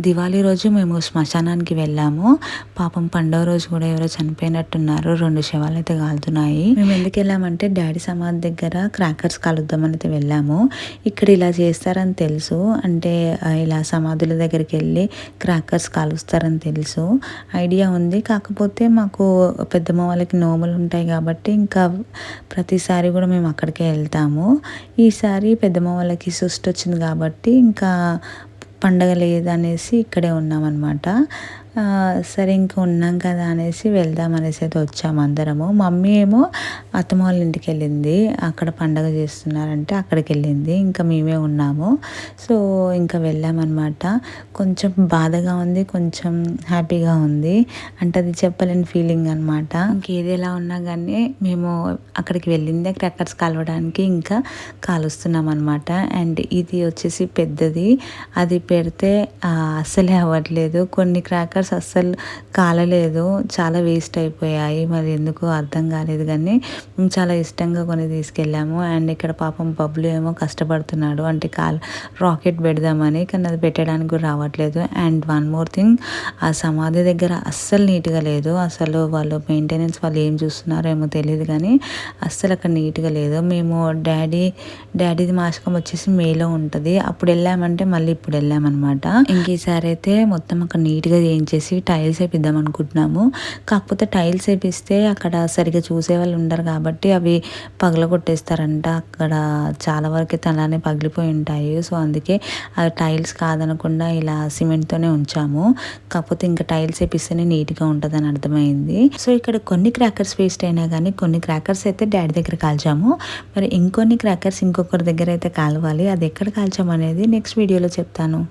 దివాళీ రోజు మేము శ్మశానానికి వెళ్ళాము. పాపం పండగ రోజు కూడా ఎవరో చనిపోయినట్టున్నారు. 2 శవాలైతే కాలుతున్నాయి. మేము ఎందుకు వెళ్ళామంటే డాడీ సమాధి దగ్గర క్రాకర్స్ కాలుద్దామని అయితే వెళ్ళాము. ఇక్కడ ఇలా చేస్తారని తెలుసు. అంటే ఇలా సమాధుల దగ్గరికి వెళ్ళి క్రాకర్స్ కాలుస్తారని తెలుసు, ఐడియా ఉంది. కాకపోతే మాకు పెద్దమ్మ వాళ్ళకి నోములు ఉంటాయి కాబట్టి ఇంకా ప్రతిసారి కూడా మేము అక్కడికే వెళ్తాము. ఈసారి పెద్దమ్మ వాళ్ళకి సుష్టి వచ్చింది కాబట్టి ఇంకా పండగ లేదనేసి ఇక్కడే ఉన్నామన్నమాట. సరే ఇంకా ఉన్నాం కదా అనేసి వెళ్దాం అనేసి అయితే వచ్చాము అందరము. మమ్మీ ఏమో అత్తమ్మ వాళ్ళ ఇంటికి వెళ్ళింది, అక్కడ పండగ చేస్తున్నారంటే అక్కడికి వెళ్ళింది. ఇంకా మేమే ఉన్నాము. సో ఇంకా వెళ్ళామన్నమాట. కొంచెం బాధగా ఉంది, కొంచెం హ్యాపీగా ఉంది. అంటే అది చెప్పలేని ఫీలింగ్ అనమాట. ఇంకేది ఎలా ఉన్నా కానీ మేము అక్కడికి వెళ్ళిందే క్రాకర్స్ కాలవడానికి, ఇంకా కాలుస్తున్నాం అనమాట. అండ్ ఇది వచ్చేసి పెద్దది, అది పెడితే అస్సలే అవ్వట్లేదు. కొన్ని క్రాకర్స్ అస్సలు కాలలేదు, చాలా వేస్ట్ అయిపోయాయి. మరి ఎందుకు అర్థం కాలేదు, కానీ మేము చాలా ఇష్టంగా కొన్ని తీసుకెళ్ళాము. అండ్ ఇక్కడ పాపం బబ్లు ఏమో కష్టపడుతున్నాడు, అంటే రాకెట్ పెడదామని, కానీ అది పెట్టడానికి కూడా రావట్లేదు. అండ్ వన్ మోర్ థింగ్, ఆ సమాధి దగ్గర అస్సలు నీట్గా లేదు. అసలు వాళ్ళు మెయింటెనెన్స్ వాళ్ళు ఏం చూస్తున్నారో ఏమో తెలియదు, కానీ అస్సలు అక్కడ నీట్గా లేదు. మేము డాడీది మాసికం వచ్చేసి మేలో ఉంటుంది, అప్పుడు వెళ్ళామంటే మళ్ళీ ఇప్పుడు వెళ్ళామన్నమాట. ఇంక ఈసారి అయితే మొత్తం అక్కడ నీట్గా చేయించేసి టైల్స్ వేపిద్దాం అనుకుంటున్నాము. కాకపోతే టైల్స్ వేపిస్తే అక్కడ సరిగ్గా చూసే వాళ్ళు ఉండరు కాబట్టి అవి పగలగొట్టేస్తారంట. అక్కడ చాలా వరకు అయితే అలానే పగిలిపోయి ఉంటాయి. సో అందుకే ఆ టైల్స్ కాదనకుండా ఇలా సిమెంట్తోనే ఉంచాము. కాకపోతే ఇంకా టైల్స్ వేపిస్తేనే నీట్గా ఉంటుందని అర్థమైంది. సో ఇక్కడ కొన్ని క్రాకర్స్ వేస్ట్ అయినా కానీ కొన్ని క్రాకర్స్ అయితే డాడీ దగ్గర కాల్చాము. మరి ఇంకొన్ని క్రాకర్స్ ఇంకొకరి దగ్గర అయితే కాలవాలి. అది ఎక్కడ కాల్చాము అనేది నెక్స్ట్ వీడియోలో చెప్తాను.